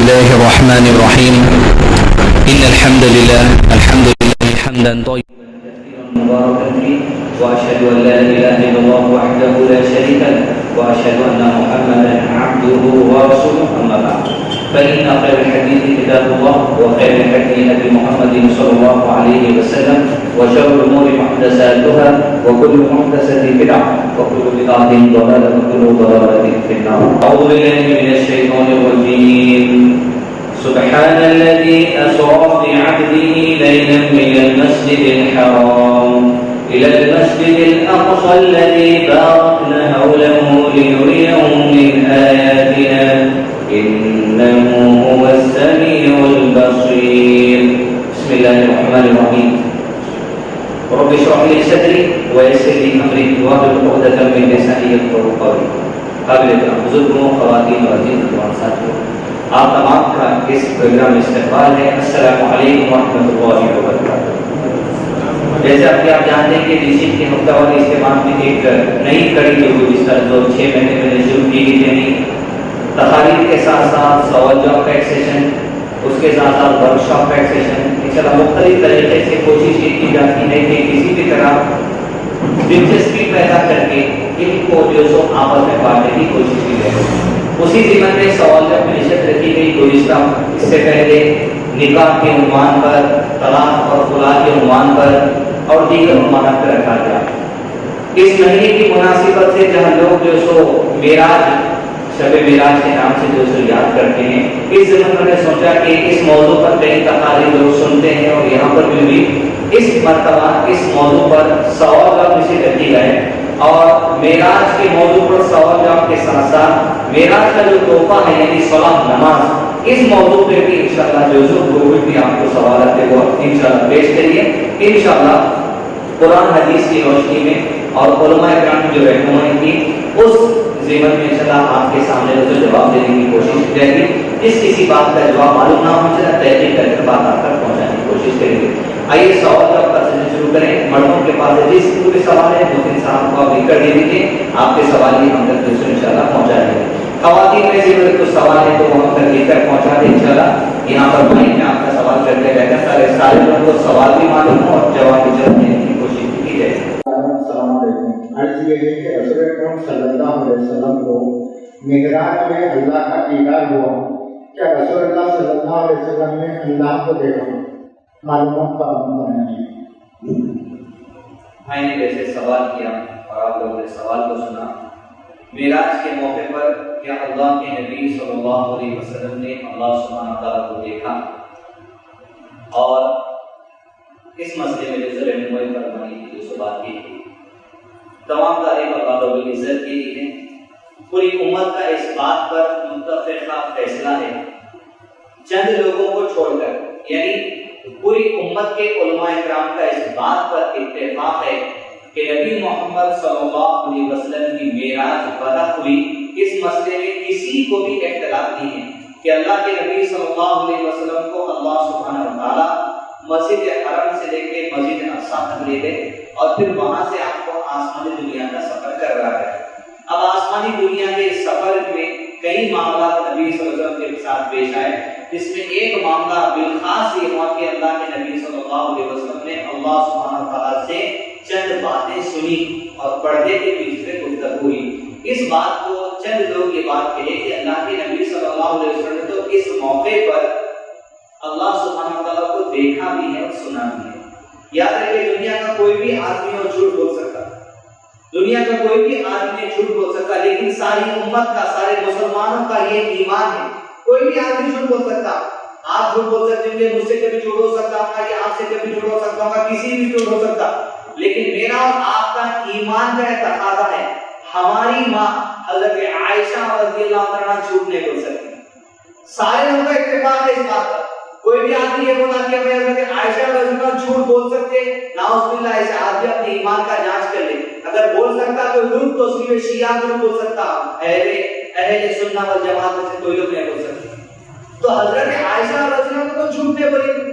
الله الرحمن الرحيم إن الحمد لله حمدا طيبا مباركا فيه وأشهد أن لا إله إلا الله وحده لا شريك له وأشهد أن محمدا عبده ورسوله أما بعد فإن خير الحديث كتاب الله وخير الهدي هدي محمد صلى الله عليه وسلم وشر الأمور محدثاتها وكل محدثة بدعة وكل بدعة ضلالة وكل ضلالة في النار. أعوذ بالله من الشيطان الرجيم. سبحان الذي أسرى بعبده ليلا من المسجد الحرام إلى المسجد الأقصى الذي باركنا حوله لنريه من آياتنا إنه هو السميع البصير. بسم الله الرحمن الرحيم. رب اشرح لي صدري ويسر لي أمري واحلل عقدة من لساني يفقهوا قولي. قابل احترام بزرگوں، خواتین اور ساتھیوں، آپ تمام کا اس پروگرام میں استقبال ہے. السلام علیکم ورحمۃ اللہ وبرکاتہ. جیسا کہ آپ جانتے ہیں کہ ڈی سی کے ہفتہ واری اجتماع میں ایک نئی کڑی جو گزشتہ 6 مہینے پہلے شروع کی گئی تھی، تقاریر کے ساتھ ساتھ سوال جواب کا ایک سیشن، اس کے ساتھ ساتھ ورک شاپ کا ایک سیشن، انشاءاللہ مختلف طریقے سے کوشش یہ کی جاتی ہے کہ کسی بھی طرح دلچسپی پیدا کر کے ان کو جو سو آپس میں بانٹنے کی کوشش کی جائے. اسی ضمن میں سوال جواب کی نشست رکھی گئی گزشتہ اس سے پہلے نکاح کے عنوان پر، طلاق اور خلاء کے عنوان پر اور دیگر عنوانات پر رکھا گیا. اس مہینے کی مناسبت سے جہاں لوگ جو سو معراج، شب معراج کے نام سے جو سو یاد کرتے ہیں، اس ضمن میں نے سوچا کہ اس موضوع پر کئی تقاریر لوگ سنتے ہیں اور یہاں پر بھی اس مرتبہ اس موضوع پر سوال جواب نشست رکھی گئے اور معراج کے موضوع پر سوال جواب کے ساتھ ساتھ معراج کا جو تحفہ ہے یعنی صلاۃ نماز، اس موضوع پہ بھی انشاءاللہ جو بھی آپ کو سوالات ہے وہ انشاءاللہ پیش کریے. انشاءاللہ قرآن حدیث کی روشنی میں اور علماء کرام کی جو رہنمائی تھی اس ضمن میں انشاءاللہ آپ کے سامنے جو جواب دینے کی کوشش کی جائے گی. جس کسی بات کا جواب معلوم نہ ہو چاہے تحقیق کر کے بات آپ تک پہنچانے کی کوشش کریں گے. آئیے سوال جواب کا سلسلہ شروع کریں. مردوں کے پاس جس پورے سوال ہے محسن صاحب کو آپ لکھ کر دے دیجیے، آپ کے سوال ہی ہم تک دوسرے انشاءاللہ پہنچا دیں گے. خواتین میں سے اگر کچھ سوال ہے تو وہ ہم تک لے کر پہنچا دیں انشاءاللہ. یہاں پر بھائی میں آپ کا سوال کرتے رہے گا، سارے لوگوں کو سوال بھی معلوم ہو اور جواب بھی جلد دینے کی کوشش کی جائے. السلام علیکم. عرض یہ ہے کہ رسول اکرم صلی اللہ علیہ وسلم کو معراج میں اللہ کا دیدار ہوا. کیا رسول اللہ صلی اللہ علیہ وسلم نے اللہ کو دیکھا؟ معلومات کا بھائی نے ویسے سوال کیا اور آپ لوگوں نے سوال کو سنا. معراج کے موقع پر کیا اللہ کے نبی صلی اللہ علیہ وسلم نے اللہ سبحانہ تعالیٰ کو دیکھا؟ اور اس مسئلے میں جو رہنمائی فرمائی تھی، جو بات کی تھی، تمام تعریف اللہ رب العزت کی ہے. پوری امت کا اس بات پر متفقہ فیصلہ ہے چند لوگوں کو چھوڑ کر، یعنی پوری امت کے علماء کرام کا اس بات پر اتفاق ہے کہ نبی محمد صلی اللہ علیہ وسلم کی معراج بدأ ہوئی. اس مسئلے میں کسی کو بھی اختلاف نہیں ہے کہ اللہ کے نبی صلی اللہ علیہ وسلم کو اللہ سبحانہ وتعالی مسجد حرم سے لے کے مسجد اقصی تک لے گئے اور پھر وہاں سے آپ کو آسمانی دنیا کا سفر کروا ہے. اب آسمانی دنیا کے سفر میں کئی معاملات نبی صلی اللہ علیہ وسلم کے ساتھ پیش آئے، جس میں ایک معاملہ بالخاص یہ ہوا کہ اللہ کے نبی صلی اللہ علیہ وسلم نے اللہ سبحانہ وتعالی سے چند باتیں سنی اور پردے کے پیچھے گفتگو ہوئی. اس بات کو چند لوگ یہ بات کہے کہ اللہ کے نبی صلی اللہ علیہ وسلم نے تو اس موقع پر اللہ سبحانہ وتعالی کو دیکھا بھی ہے اور سنا بھی ہے. یاد رکھیں دنیا کا کوئی بھی آدمی اور جھوٹ بول سکتا، دنیا کا کوئی بھی آدمی جھوٹ بول سکتا، لیکن ساری امت کا، سارے مسلمانوں کا یہ ایمان ہے کوئی بھی آدمی جھوٹ بول سکتا. آپ جھوٹ بول سکتے ہیں، مجھ سے کبھی جھوٹ ہو سکتا ہوگا، یا آپ سے کبھی جھوٹ ہو سکتا ہوگا، کسی بھی جھوٹ ہو سکتا، لیکن میرا اور آپ کا ایمان کا تقاضا ہے. ہماری ماں حضرت عائشہ رضی اللہ عنہا جھوٹ نہیں بول سکتی. سارے لوگوں کا اتفاق ہے اس بات پر. کوئی بھی آدمی یہ بولا کہ میں حضرت عائشہ رضی اللہ عنہا جھوٹ بول سکتے، نعوذ باللہ، ایسے آدمی اپنے ایمان کا جانچ کر لے. اگر بول سکتا تو لوگ تو صرف شیعہ جھوٹ بول سکتا، اہل سنت والجماعت میں سے کوئی لوگ نہیں بول سکتے. تو حضرت عائشہ رضی اللہ عنہا کو جھوٹ نہیں بولی.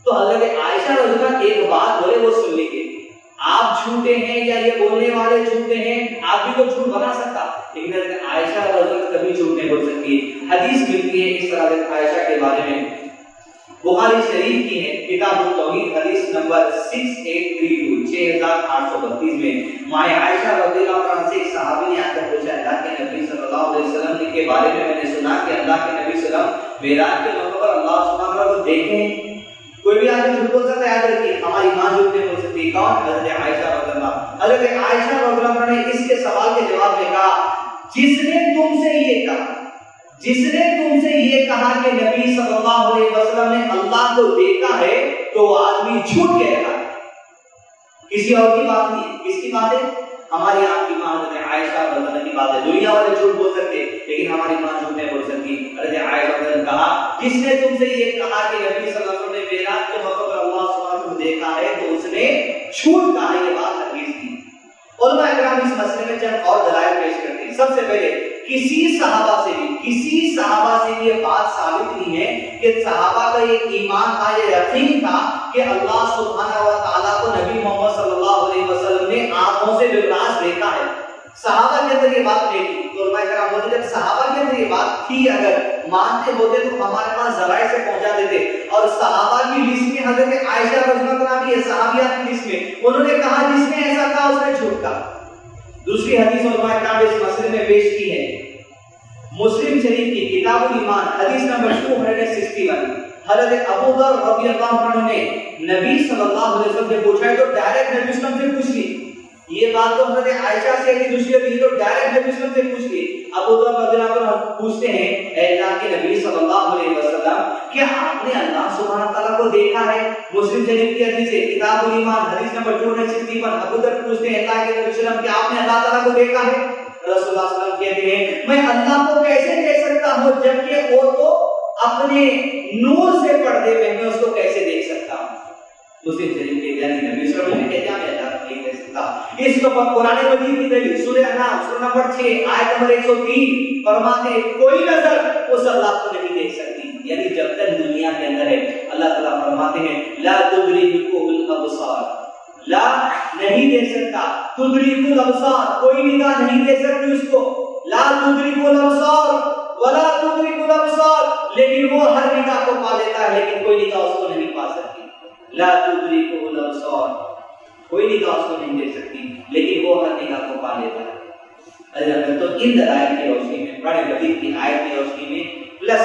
تو حضرت عائشہ رضی اللہ عنہا ایک بات بولے وہ سن لیجیے. آپ جھوٹے ہیں یا یہ بولنے والے جھوٹے ہیں، آپ بھی تو جھوٹ بنا سکتا، لیکن حضرت عائشہ رضی اللہ عنہا کبھی جھوٹ نہیں بول سکتی۔ حدیث ملتی ہے اس طرح حضرت عائشہ کے بارے میں، بخاری شریف کی ہے، کتاب التوحید حدیث نمبر 6832 6832 میں ماں عائشہ رضی اللہ عنہا سے ایک صحابی نے آ کر پوچھا، اللہ کے نبی صلی اللہ علیہ وسلم کے بارے میں نے سنا کہ اللہ کے نبی صلی اللہ علیہ وسلم معراج کے موقع پر اللہ سبحانہ و تعالیٰ کو دیکھے ہیں۔ کوئی بھی آدمی جھوٹ بول سکتا ہے، یاد رکھیے ہماری ماں جھوٹ نہیں بول سکتی۔ کون؟ حضرت عائشہ رضی اللہ عنہا۔ حضرت عائشہ رضی اللہ عنہا نے اس کے سوال کے جواب میں کہا، جس نے تم سے یہ کہا کہ نبی صلی اللہ علیہ وسلم نے اللہ کو دیکھا ہے تو وہ آدمی جھوٹ کہہ رہا ہے، کسی اور کی بات نہیں ہے۔ کس کی بات ہے؟ ہماری آپ کی ماں حضرت عائشہ رضی اللہ عنہا کی بات ہے۔ دنیا والے جھوٹ بول سکتے لیکن ہماری ماں جھوٹ نہیں بول سکتی۔ حضرت عائشہ رضی اللہ عنہا نے کہا، جس نے تم سے یہ کہا کہ نبی صلی اللہ علیہ وسلم نے معراج کے موقع پر اللہ سبحانہ کو دیکھا ہے تو اس نے جھوٹ کہا، یہ بات ہرگز نہیں۔ علماء کرام اس مسئلے میں چند اور دلائل پیش کرتے ہیں۔ سب سے پہلے کسی صحابہ سے بھی یہ بات ثابت نہیں ہے کہ صحابہ کا یہ ایمان تھا، یہ یقین تھا کہ اللہ سبحانہ و تعالیٰ کو نبی محمد صلی اللہ علیہ وسلم نے آنکھوں سے بالراست دیکھا ہے۔ صحابہ کے اندر یہ بات نہیں تھی، تو علماء کرام بولتے جب صحابہ کے اندر یہ بات تھی، اگر مانتے ہوتے تو ہمارے پاس ذرائع سے پہنچا دیتے۔ اور صحابہ کی لسٹ میں حضرت عائشہ رضی اللہ عنہا بھی ہے، صحابیات کی لسٹ میں انہوں نے کہا جس نے ایسا کہا اس نے جھوٹ کہا۔ دوسری حدیث علماء کرام نے اس مسئلے میں پیش کی ہے، مسلم شریف کی کتاب الایمان حدیث نمبر 261، حضرت ابو ذر رضی اللہ عنہ نے نبی صلی اللہ علیہ وسلم سے پوچھا ہے تو ڈائریکٹ نبی صلی اللہ علیہ وسلم سے پوچھ لی۔ یہ بات تو حضرت عائشہ سے کی، دوسری حدیث تو ڈائریکٹ نبی صلی اللہ علیہ وسلم سے پوچھ لی۔ ابو ذر رضی اللہ عنہ پوچھتے ہیں، اے اللہ کے نبی صلی اللہ علیہ وسلم، کیا آپ نے اللہ سبحانہ تعالیٰ کو دیکھا ہے؟ مسلم شریف کی حدیث ہے، کتاب الایمان حدیث نمبر 261۔ ابو ذر پوچھتے ہیں، اللہ کے نبی صلی اللہ علیہ وسلم، کیا آپ نے اللہ تعالیٰ کو دیکھا ہے؟ رسول اللہ صلی اللہ علیہ وسلم کہتے ہیں، میں اللہ کو کیسے دیکھ سکتا ہوں جبکہ وہ تو اپنے نور سے پردے میں، میں اس کو کیسے دیکھ سکتا ہوں؟ مسلم شریف کے یعنی نبی صلی اللہ علیہ وسلم کہتے ہیں میں اللہ کو نہیں دیکھ سکتا۔ اس کے اوپر قرآن مجید کی دلیل سورہ انعام سورہ نمبر 6 آیت نمبر 103 فرماتے ہیں، کوئی نظر اس اللہ کو نہیں دیکھ سکتی، یعنی جب تک دنیا کے اندر ہے۔ اللہ تعالیٰ فرماتے ہیں، لا تدرکہ الابصار، لا نہیں دیکھ سکتا، تدریک الابصار کوئی نگاہ نہیں دیکھ سکتی اس کو، لا تدریک الابصار ولا تدریک الابصار، لیکن وہ ہر نگاہ کو پا لیتا ہے لیکن کوئی نگاہ اس کو نہیں پا سکتی۔ لا تدریک الابصار، کوئی نگاہ اس کو نہیں دیکھ سکتی لیکن وہ ہر نگاہ کو پا لیتا ہے۔ تو ان دلائل کی روشنی میں، قرآن مجید کی آیت کی روشنی میں، پلس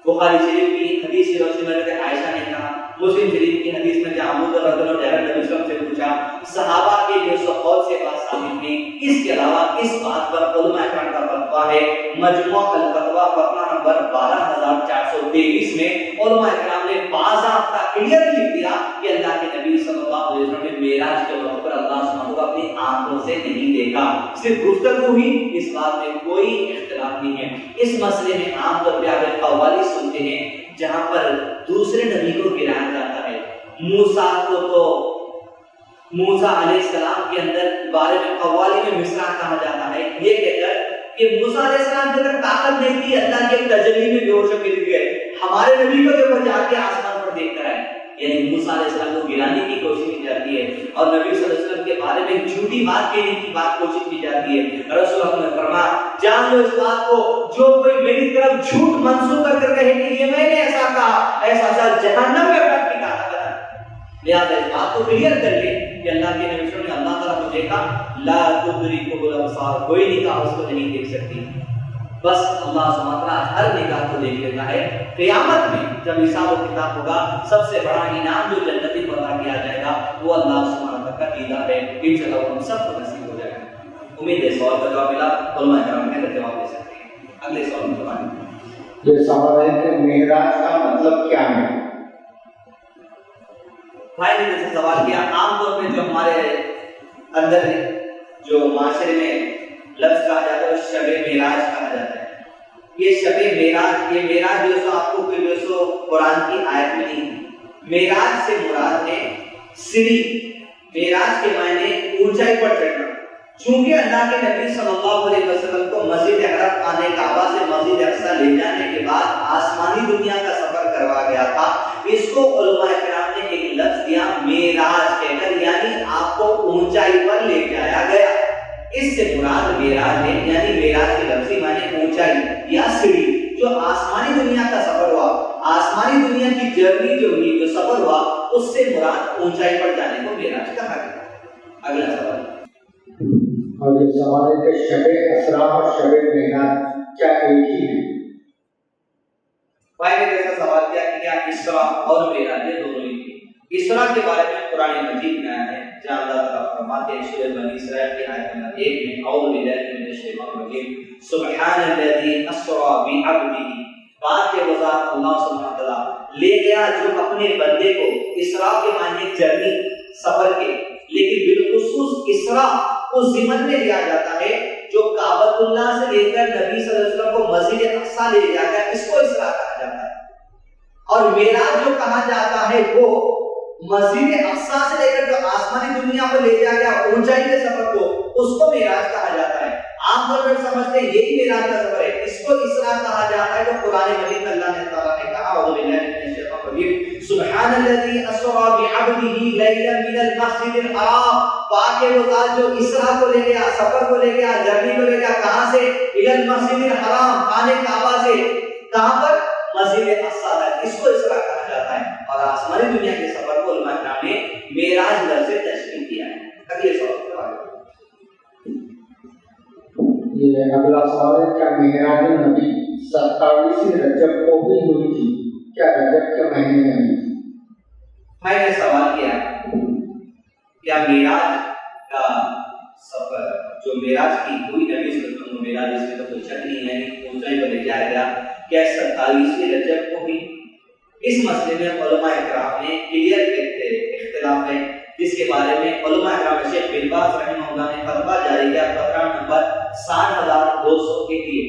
بخاری شریف کی حدیث کی روشنی میں حضرت عائشہ نے کہا، مسلم شریف کی حدیث میں جہاں ابو ذر رضی اللہ عنہ نے نبی صلی اللہ علیہ وسلم سے پوچھا، صحابہ کے جو سقوط سے بات ثابت نہیں۔ اس کے علاوہ اس بات پر علماء کرام کا فتویٰ ہے، مجموع الفتویٰ فتویٰ نمبر 12423 میں علماء کرام نے باضابطہ کلیئرلی لکھ دیا کہ اللہ کے نبی صلی اللہ علیہ وسلم نے معراج کے موقع پر اللہ سبحانہ کو اپنی آنکھوں سے نہیں دیکھا، صرف گفتگو ہوئی، اس بات میں کوئی اختلاف نہیں ہے۔ اس مسئلے میں عام طور پہ آپ قوالی سنتے ہیں جہاں پر دوسرے نبی کو گرایا جاتا ہے۔ موسیٰ کو تو موسیٰ علیہ السلام کے اندر بارے میں قوالی میں مصرع کہا جاتا ہے، یہ کہہ کر کہ موسیٰ علیہ السلام کے اندر طاقت نہیں تھی، اللہ کے تجلی میں بے ہوش ہو کے گر گئے۔ ہمارے نبی کو جو جا کے آسمان پر دیکھ کر آئے، یعنی موسیٰ علیہ السلام کو گرانے کی کوشش کی جاتی ہے اور نبی صلی اللہ علیہ وسلم کے بارے میں جھوٹی بات کہنے کی کوشش کی جاتی ہے۔ رسول اللہ نے فرمایا، جان لو اس بات کو، جو کوئی میری طرف جھوٹ منسوب کر کر کہے کہ یہ میں نے ایسا کہا، ایسا جہنم میں اپنا ٹھکانہ بنا۔ لہٰذا اس بات کو کلیئر کر لیں کہ اللہ کے نبی صلی اللہ علیہ وسلم نے اللہ تعالیٰ کو دیکھا، لا تدرکہ الابصار، کوئی نگاہ اس کو نہیں دیکھ سکتی، بس اللہ سبحانہ وتعالیٰ ہر نگاہ کو دیکھ لیتا ہے۔ قیامت میں جب حساب و کتاب ہوگا، سب سے بڑا انعام جو جنتی کو عطا کیا جائے گا وہ اللہ سبحانہ وتعالیٰ کا دیدار ہے، انشاءاللہ ہم سب کو نصیب ہو جائے گا۔ امید ہے سوال کا جواب ملا، علماء کرام نے جواب دے سکتے ہیں۔ اگلے سوال میں جواب یہ سوال ہے کہ معراج کا مطلب کیا ہے؟ بھائی نے جیسے سوال کیا، عام طور پہ جو ہمارے اندر جو معاشرے میں لفظ کہا جاتا ہے وہ شب معراج کہا جاتا ہے۔ یہ شب معراج، یہ معراج جو سو آپ کو کوئی جو سو قرآن کی آیت میں نہیں، معراج سے مراد ہے سیڑھی۔ معراج کے معنی اونچائی پر چڑھنا۔ چونکہ اللہ کے نبی صلی اللہ علیہ وسلم کو مسجد حرم خانہ کعبہ سے مسجد اقصی لے جانے کے بعد آسمانی دنیا کا سفر کروا گیا تھا، اس کو علماء کرام نے ایک لفظ دیا معراج کہہ کر، یعنی آپ اونچائی پر لے جایا گیا۔ اس سے مراد معراج ہے، یعنی معراج کے لفظی معنی اونچائی یا سیڑھی۔ جو آسمانی دنیا کا سفر ہوا، آسمانی دنیا کی جرنی جو ہوئی، جو سفر ہوا، اس سے مراد اونچائی پر جانے کو معراج کہا گیا۔ اگلا سوال، اور یہ سوال ہے کہ شب اسرا اور شب معراج کیا ایک ہی ہے؟ بھائی نے جیسا سوال کیا کہ کیا اسرا اور معراج یہ دونوں ہی تھے۔ اسرا کے بارے میں قرآن مجید میں آیا ہے، جہاں اللہ تعالیٰ فرماتے ہیں سورہ بنی اسرائیل کی آیت نمبر 1 میں، اعوذ باللہ من الشیطان الرجیم، سبحان الذی اسرا بعبدہ، پاک ہے وہ ذات اللہ سبحانہ وتعالیٰ لے گیا جو اپنے بندے کو، اسرا کے معنی جرنی، سفر کے، لیکن بالخصوص اسرا اس ضمن میں لیا جاتا ہے جو کعبۃ اللہ سے لے کر نبی صلی اللہ علیہ وسلم کو مسجد اقصیٰ لے جایا گیا، اس کو اسرا کہا جاتا ہے۔ اور معراج جو کہا جاتا ہے وہ مسجد اقصیٰ سے لے کر جو آسمانی دنیا پر لے جایا گیا اونچائی کے سفر کو، اس کو معراج کہا جاتا ہے۔ عام طور پر سمجھتے ہیں یہی معراج کا سفر ہے، اس کو اسرا کہا جاتا ہے۔ جو قرآن مجید میں اللہ نے تعالیٰ نے کہا، اعوذ باللہ من الشیطان الرجیم، سبحان الذی اسرا بعبدہ لیلا من المسجد الحرام، پاک ہے وہ ذات جو اسرا کو لے گیا، سفر کو لے گیا، جرنی کو لے گیا، کہاں سے؟ الی المسجد الحرام، خانہ کعبہ سے، کہاں پر؟ مسجد اقصیٰ تک، اس کو اسرا کہا جاتا ہے۔ اور آسمانی دنیا کے سفر کو علماء کرام نے معراج لفظ سے تشریح کیا ہے۔ اگلے سوال پر آگے، یہ اگلا سوال ہے، کیا معراج نبی 27 رجب کو بھی ہوئی تھی؟ کیا رجب کے مہینے میں ہوئی تھی؟ میں نے سوال کیا کیا معراج کا سفر جو معراج کی ہوئی نبی صلی اللہ علیہ وسلم کو معراج، اس میں تو کوئی شک نہیں ہے، اونچائی پر لے جایا گیا، کیا 27 رجب کو بھی؟ اس مسئلے میں علماء کرام نے کلیئر اختلاف ہے، جس کے بارے میں علماء کرام شیخ بن باز رحمہ اللہ نے فتویٰ جاری کیا، فتویٰ نمبر 60,288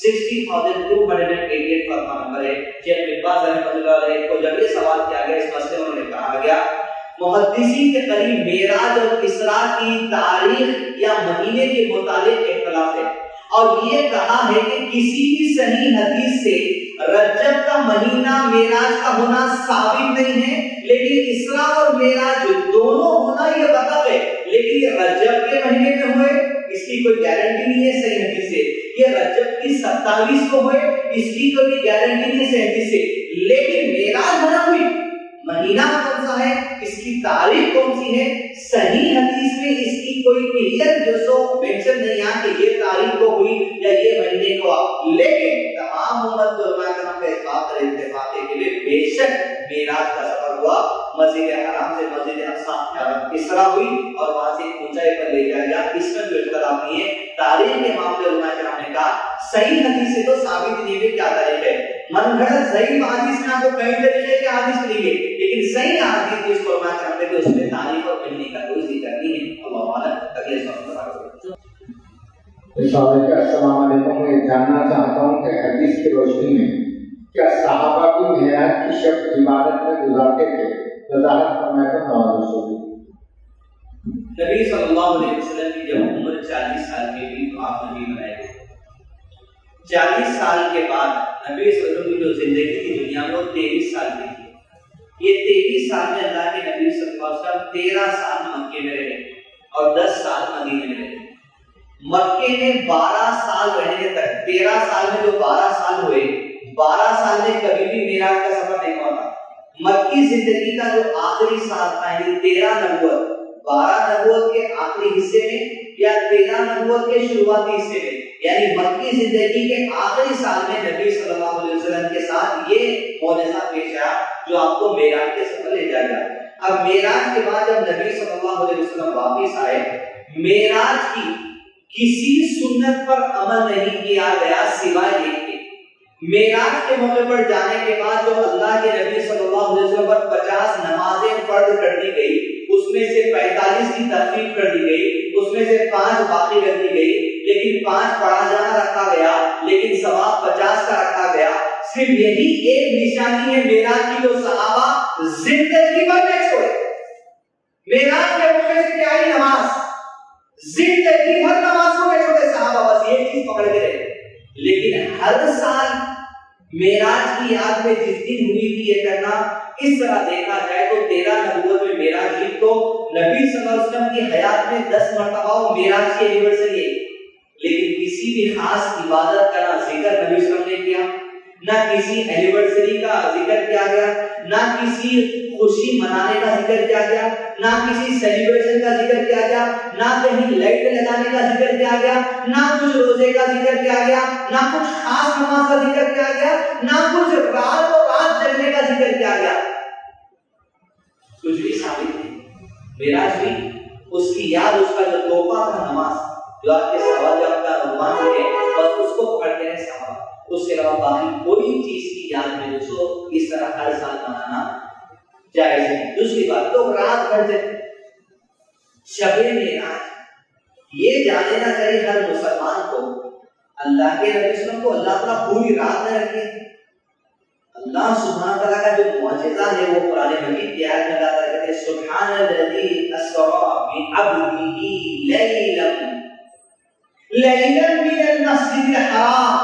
60,288 فتویٰ نمبر ہے۔ شیخ بن باز رحمہ اللہ علیہ کو جب یہ سوال کیا گیا اس مسئلے میں، انہوں نے کہا گیا محدثین کے قریب معراج اور اسراء کی تاریخ یا مہینے کے متعلق اختلاف ہے، اور یہ کہا ہے کہ کسی بھی صحیح حدیث سے رجب کا مہینہ معراج کا ہونا ثابت نہیں ہے، لیکن اسراء اور معراج دونوں ہونا یہ بتا ہے، لیکن یہ رجب کے مہینے میں ہوئے اس کی کوئی گارنٹی نہیں ہے صحیح حدیث سے، یہ رجب کی 27 کو ہوئے اس کی کوئی گارنٹی نہیں ہے صحیح حدیث سے، لیکن معراج ہونا ہوئی مہینہ کون سا ہے، اس کی تاریخ کون سی ہے، صحیح حدیث میں اس کی کوئی کلیئر جو سو مینشن نہیں ہے کہ یہ تاریخ کو ہوئی یا یہ مہینے کو، لیکن تمام امت علماء کرام کا اس بات پر اتفاق ہے کہ بے شک معراج کا سفر ہوا، مسجد حرام سے مسجد اقصیٰ اسراء ہوئی اور وہاں سے اونچائی پر لے جایا گیا، اس میں جو اختلاف نہیں ہے۔ تاریخ کے معاملے علماء کرام نے کہا صحیح حدیث سے تو ثابت نہیں ہے کیا تاریخ ہے، من گھڑت صحیح حدیث میں آپ کو کئی طریقے کے حدیث ملیں گے، لیکن صحیح حدیث جس کو علماء کرام نے اس میں تاریخ اور مہینے کا کوئی ذکر نہیں ہے۔ اللہ اعلم۔ اگلے سوال پر آگے، السلام علیکم، میں جاننا چاہتا ہوں کہ حدیث کی روشنی میں کیا صحابہ بھی معراج کی شب عبادت میں گزارتے تھے؟ وضاحت فرمائیں تو نواز شریف۔ نبی صلی اللہ علیہ وسلم کی جب عمر 40 سال کی ہوئی تو آپ نبی بنائے گئے۔ 40 سال کے بعد نبی صلی اللہ علیہ وسلم کی جو زندگی کی دنیا میں وہ 23 سال کی تھی۔ یہ 23 سال میں اللہ کے نبی صلی اللہ علیہ وسلم 13 سال مکے میں رہے اور 10 سال مدینے میں رہے۔ مکے میں 12 سال رہنے تک، 13 سال میں جو 12 سال ہوئے، 12 سال میں کبھی بھی معراج کا سفر نہیں ہوا تھا۔ مکی زندگی کا جو آخری سال تھا، یعنی 13 نبوت، 12 نبوت کے آخری حصے میں یا 13 نبوت کے شروعاتی حصے میں، یعنی مکی زندگی کے آخری سال میں نبی صلی اللہ علیہ وسلم کے ساتھ یہ معجزہ پیش آیا جو آپ کو معراج کے سفر لے جائے گا۔ اب معراج کے بعد جب نبی صلی اللہ علیہ وسلم واپس آئے، معراج کی کسی سنت پر عمل نہیں کیا گیا سوائے ایک کے۔ معراج کے موقع پر جانے کے بعد جو اللہ کے نبی صلی اللہ علیہ وسلم پر 50 نمازیں فرض کر دی گئی، اس میں سے 45 کی تخفیف کر دی گئی، اس میں سے 5 باقی رکھ دی گئی، لیکن 5 پڑھا جانا رکھا گیا، لیکن ثواب 50 کا رکھا گیا۔ صرف یہی ایک نشانی ہے معراج کی جو صحابہ زندگی بھر نہیں چھوڑے۔ معراج کے موقع سے کیا ہی نماز، زندگی بھر نمازوں میں چھوٹے صحابہ بس یہ چیز پکڑ کے رہے، لیکن ہر سال معراج کی یاد میں جس دن ہوئی تھی یہ کرنا، اس طرح دیکھا جائے تو 13 نبوت میں معراج عید تو نبی صلی اللہ علیہ وسلم کی حیات میں 10 مرتبہ معراج کی اینیورسری ہے، لیکن کسی بھی خاص عبادت کا نہ ذکر نبی صلی اللہ علیہ وسلم نے کیا، نہ کسی اینیورسری کا ذکر کیا گیا، نہ کسی خوشی منانے کا ذکر کیا گیا، نہ کسی سیلیبریشن کا ذکر کیا گیا، نہ کہیں لائٹ لگانے کا ذکر کیا گیا، نہ کچھ روزے کا ذکر کیا گیا، نہ کچھ خاص نماز کا ذکر کیا گیا، نہ کچھ رات و رات جگنے کا ذکر کیا گیا، کچھ بھی ثابت نہیں۔ معراج بھی اس کی یاد، اس کا جو تحفہ تھا نماز، جو آپ کے سوال جواب کا عنوان ہے، بس اس کو پکڑتے ہیں صحابہ، اس کے علاوہ باقی کوئی چیز کی یاد میں اس کو اس طرح ہر سال منانا جائز ہے۔ دوسری بات، تو رات بھر جب شب معراج، یہ جان لینا چاہیے ہر مسلمان کو، اللہ کے نبی صلی اللہ علیہ وسلم کو اللہ تعالیٰ پوری رات میں رکھے۔ اللہ سبحانہ تعالیٰ کا جو معجزہ ہے وہ قرآن مجید کی آیت میں اللہ تعالیٰ کہتے ہیں سبحان الذی اسری بعبدہ لیلا من المسجد الحرام،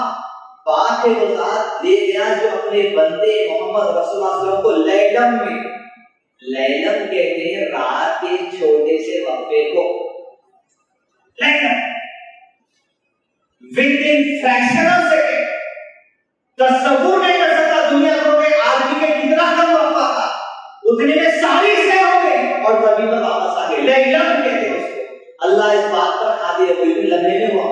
پاک ہے وہ ذات لے گیا جو اپنے بندے محمد رسول اللہ صلی اللہ علیہ وسلم کو لیلم میں، لیلم کہتے ہیں رات کے چھوٹے سے وقفے کو، لیلم within fraction of second، تصور نہیں کر سکتا دنیا کو کہ آدمی کے کتنا کم وقفہ تھا، اتنے میں ساری سے ہو گئے اور تبھی میں واپس آ گئے، لیلم کہتے ہیں اس کو۔ اللہ اس بات پر قادر ہے، کوئی بھی لمحے میں ہوا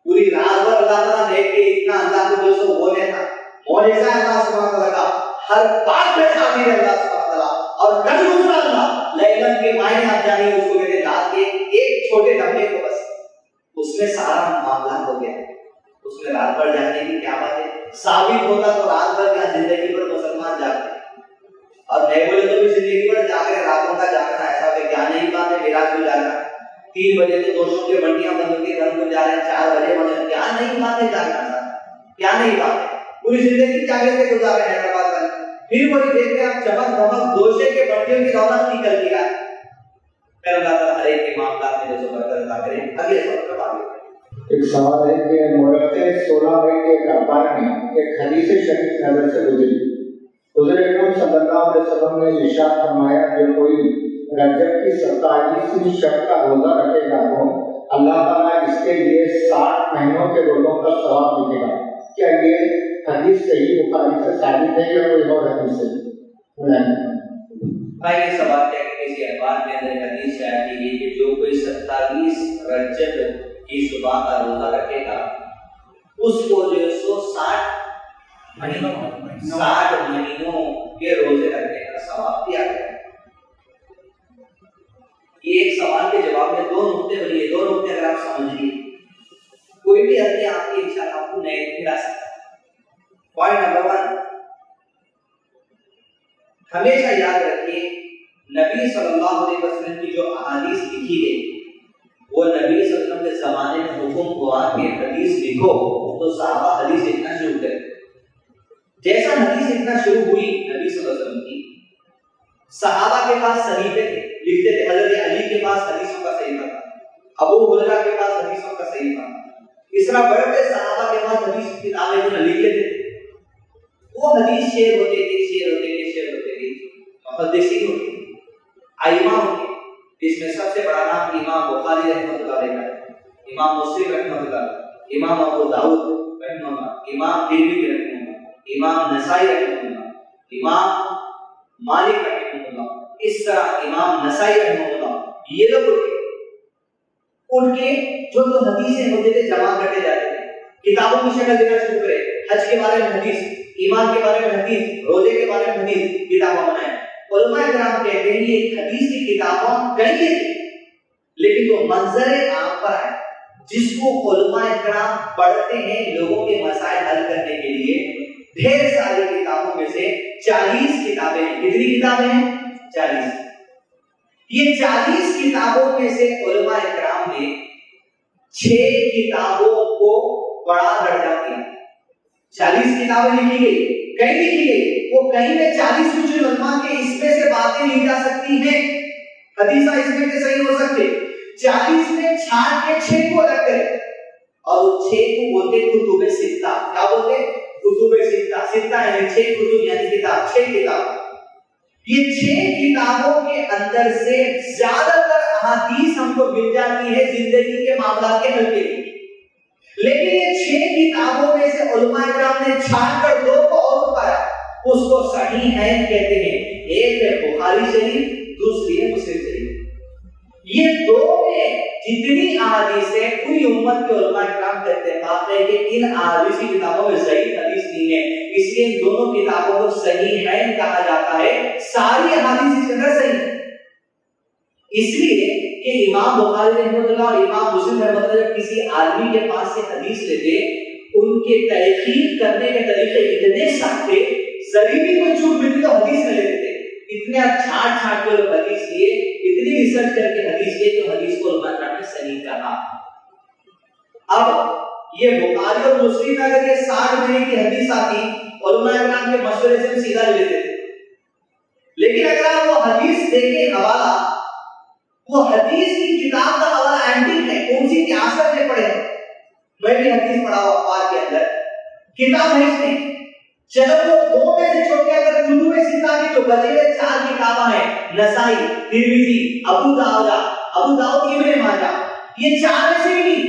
پوری رات بھر اللہ تعالیٰ دیکھ کے اتنا اللہ کو جو سو بولے تھا، معجزہ اللہ سبحانہ تعالیٰ کا ہر بات پہ قادر ہے اللہ سبحانہ تعالیٰ، اور کل دوسرا اللہ لیلم کے معنی آپ جانیں اس کو کہتے ہیں رات کے ایک چھوٹے لمحے کو، بس اس میں سارا معاملہ ہو گیا، اس میں رات بھر جاگنے کی کیا بات ہے؟ ثابت ہوتا تو رات بھر کیا زندگی پر مسلمان جاگتے، اور نہیں بولے تو بھی زندگی پر جاگ رہے، راتوں کا جاگنا ایسا کہ کیا نہیں بات ہے میراج کو جاگنا، 3 بجے تو دوستوں کے منڈیاں بند ہو کے گھر کو جا رہے ہیں، 4 بجے بند، کیا نہیں بات ہے جاگنا تھا، کیا نہیں بات ہے، پوری زندگی جاگے سے گزارے حیدرآباد کا، پھر وہی دیکھتے ہیں چمک دھمک گوشے کے بٹیوں کی رونق نکل گیا۔ پھر اللہ تعالیٰ ہر ایک کے معاملات میں جو برکت عطا کرے۔ اگلے سوال کا بات ایک سوال ہے کہ مورخ 16 میں کے اخبار میں ایک حدیث شریف نظر سے گزری، حضور اکرم صلی اللہ علیہ وسلم نے ارشاد فرمایا جو کوئی رجب کی 27ویں شب کا روزہ رکھے گا تو اللہ تعالیٰ اس کے لیے 60 مہینوں کے روزوں کا ثواب لکھے گا۔ کیا یہ حدیث صحیح بخاری سے ثابت ہے یا کوئی اور حدیث ہے؟ بھائی یہ سوال کیا کہ کسی اخبار کے اندر حدیث شائع کی گئی کہ جو کوئی 27 رجب کی صبح کا روزہ رکھے گا اس کو جو 60 مہینوں کے روزے رکھنے کا ثواب دیا گیا ہے۔ یہ ایک سوال کے جواب میں 2 نقطے بنی ہے، 2 نقطے اگر آپ سمجھیے کوئی بھی آدمی آپ کی انشاءاللہ آپ کو نئے کھلا سکتا ہے۔ پوائنٹ نمبر 1، ہمیشہ یاد رکھیے نبی صلی اللہ علیہ وسلم کی جو احادیث لکھی گئی وہ نبی صلی اللہ علیہ وسلم کے زمانے میں حکم ہوا کہ حدیث لکھو تو صحابہ حدیث لکھنا شروع کرے۔ جیسا حدیث لکھنا شروع ہوئی نبی صلی اللہ علیہ وسلم کی، صحابہ کے پاس صحیفے تھے، لکھتے تھے، حضرت علی کے پاس حدیثوں کا صحیفہ تھا، ابو ہریرہ کے پاس حدیثوں کا صحیفہ تھا، اس طرح بڑے بڑے صحابہ کے پاس حدیث کی کتابیں جو لکھ لیتے تھے، وہ حدیث شیئر ہوتے تھے محدثین ہوتے ہیں، ائمہ ہوتے ہیں، اس میں سب سے بڑا نام امام بخاری رحمۃ اللہ علیہ کا، امام مسلم رحمۃ اللہ علیہ، امام ابو داؤد رحمۃ اللہ، امام ترمذی رحمۃ اللہ، امام نسائی رحمۃ اللہ، امام مالک رحمۃ اللہ، اس طرح امام نسائی رحمۃ اللہ، یہ لوگ ان کے جو حدیثیں ہوتے تھے جمع کرتے جاتے تھے، کتابوں کی شکل دینا شروع کرے، حج کے بارے میں حدیث، ایمان کے بارے میں حدیث، روزے کے بارے میں حدیث، کتابیں بنائیں۔ علماء کرام کہتے ہیں یہ حدیث کی کتابوں کئی تھی لیکن وہ منظر عام پر ہے جس کو علماء کرام پڑھتے ہیں لوگوں کے مسائل حل کرنے کے لیے۔ ڈھیر ساری کتابوں میں سے 40 کتابیں ہیں۔ کتنی کتابیں ہیں؟ 40۔ یہ 40 کتابوں میں سے علماء کرام نے 6 کتابوں کو بڑا درجہ دیا۔ 40 کتابیں لکھی گئی، کہیں لکھی گئی، وہ کہیں میں 40 کچھ علماء کے اس میں سے باتیں لی جا سکتی ہیں، حدیثہ اس میں سے صحیح ہو سکتے، 40 میں چھانٹ کے 6 کو الگ کرے اور وہ 6 کو بولتے کتب ستہ۔ کیا بولتے؟ کتب ستہ، ستہ یعنی 6 کتب یعنی کتاب، 6 کتاب. یہ 6 کتابوں کے اندر سے زیادہ تر احادیث ہم کو مل جاتی ہے زندگی کے معاملات کے حل کے لیے. لیکن یہ 6 کتابوں میں سے علماء کرام نے چھان کر 2 کو اور پایا، اس کو صحیحین کہتے ہیں. ایک ہے بخاری شریف، دوسری ہے مسلم شریف. یہ 2 میں جتنی احادیث ہیں پوری امت کے علماء کرام کا اتفاق ہے کہ ان احادیث کی کتابوں میں صحیح حدیث نہیں ہے، اس لیے ان دونوں کتابوں کو صحیحین کہا جاتا ہے. ساری احادیث اس کے اندر صحیح ہے، اس لیے کہ امام بخاری رحمۃ اللہ اور امام مسلم رحمۃ اللہ جب کسی آدمی کے پاس سے حدیث لیتے، ان کے تحقیق کرنے کے طریقے اتنے سخت تھے، ذری بھی کوئی چھوٹ ملتی تو حدیث میں لیتے تھے. اتنے چھانٹ چھانٹ کے لوگ حدیث لیے، اتنی ریسرچ کر کے حدیث لیے کہ حدیث کو علماء کرام نے صحیح کہا. اب یہ بخاری اور مسلم میں اگر یہ 60 مہینے کی حدیث آتی، علماء کرام کے مشورے سے سیدھا لے لیتے تھے. لیکن اگر آپ وہ حدیث دیکھیں حوالہ، وہ حدیث کی کتاب کا حوالہ اینٹک ہے، کون سی کیاسر میں پڑھے. میں بھی حدیث پڑھا ہوا اخبار کے اندر، کتاب ہے اس میں. چلو وہ 2 میں سے چھوڑ کے اگر کتب ستہ کی جو بچے ہوئے 4 کتابیں ہیں، نسائی، ترمذی، ابو داؤد، ابن ماجہ، یہ 4 میں سے بھی نہیں،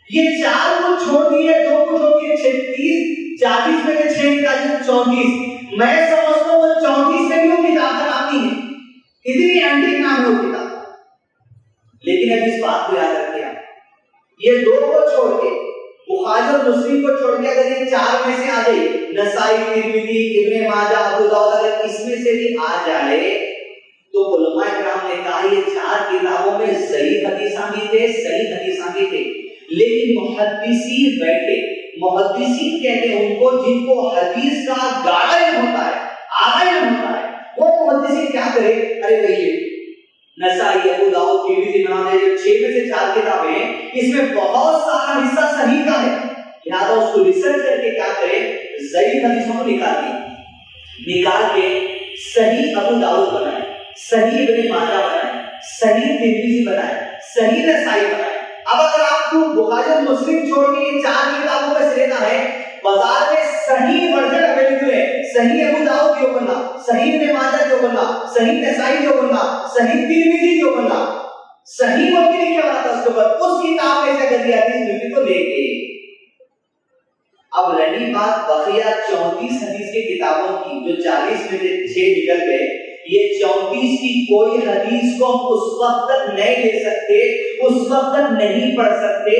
یہ 4 کو چھوڑ دیے، 2 کو چھوڑ دیے، 36 40 میں سے 6 نکالی 34. میں سمجھتا ہوں وہ 34 میں بھی وہ کتاب کا نام نہیں ہے، اتنی اینٹک نام ہے وہ کتاب. لیکن اب اس بات کو یاد رکھیے، یہ 2 کو چھوڑ کے، بخاری اور مسلم کو چھوڑ کے اگر یہ 4 میں سے آ جائے، نسائی، ترمذی، ابن ماجہ، ابو داؤد، اگر اس میں سے بھی آ جائے تو علماء کرام نے کہا یہ 4 کتابوں میں صحیح حدیثاں بھی تھے، صحیح حدیثاں بھی تھے. لیکن محدثین بیٹھے، محدثین کہتے ہیں ان کو جن کو حدیث کا گاڑا علم ہوتا ہے، آگا علم ہوتا ہے، وہ محدثین کیا کرے، ارے بھائی نسائی، ابو داؤد، ترمذی، ابن ماجہ، 6 میں سے 4 کتابیں ہیں، اس میں بہت سارا حصہ صحیح کا ہے، لہٰذا اس کو ریسرچ کر کے کیا کرے، ضعیف حدیثوں کو نکال کے صحیح ابو داؤد بنائے، صحیح ابن ماجہ بنائے، صحیح ترمذی بنائے، صحیح نسائی بنائے. اب اگر آپ کو بخاری اور مسلم چھوڑ کے یہ 4 کتابوں میں سے لینا ہے، بازار میں صحیح ورژن اویلیبل ہے، صحیح ابو داؤد جو بننا، صحیح ابن ماجہ جو بننا، صحیح نسائی جو بننا، صحیح ترمذی جو بننا، صحیح وہ بھی لکھا ہوا تھا اس کے اوپر، اس کتاب میں سے اگر یہ حدیث ملتی تو لے کے. اب رہی بات بقیہ 34 حدیث کی کتابوں کی، جو 40 میں سے 6 نکل گئے، یہ 34 کی کوئی حدیث کو ہم اس وقت تک نہیں لے سکتے، اس وقت تک نہیں پڑھ سکتے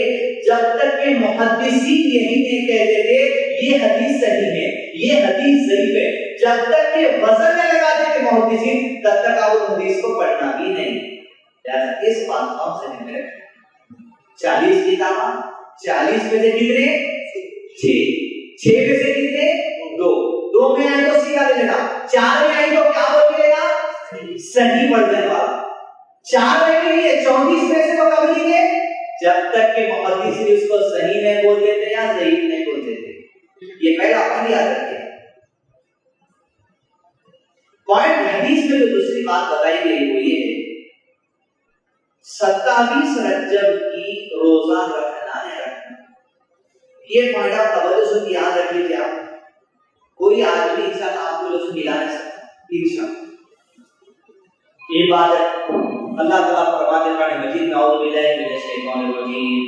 جب تک کہ محدثین یہی نہیں کہتے تھے یہ حدیث صحیح ہے، یہ حدیث ضعیف ہے. جب تک کہ وزن میں لگاتے تھے محدثین، تب تک آپ اس حدیث کو پڑھنا بھی نہیں. لہذا اس بات کو ہم ذہن میں رکھیں. 40 کتاباں، 40 میں سے کتنے؟ 6 میں سے کتنے؟ 2 میں آئے تو سیدھا لے لینا، 4 میں آئے تو کیا بول کے لینا؟ صحیح ورژن والا. 4 میں بھی نہیں ہے، 34 میں سے تو کب لیں گے؟ جب تک کہ محدثین اس کو صحیح نہیں بول دیتے یا ضعیف نہیں بول دیتے. یہ پہلا پوائنٹ یاد رکھیں. پوائنٹ حدیث میں جو دوسری بات بتائی گئی وہ یہ ہے 27 رجب کی روزہ رکھنا ہے. یہ پوائنٹ آپ توجہ سے یاد رکھ لیجیے. آپ کوئی آدمی انسان آپ کو لوگ ملا نہیں سکتا. انشاءاللہ عبادت اللہ تعالیٰ فرماتے ہیں قرآن مجید میں اعوذ باللہ من الشیطان الرجیم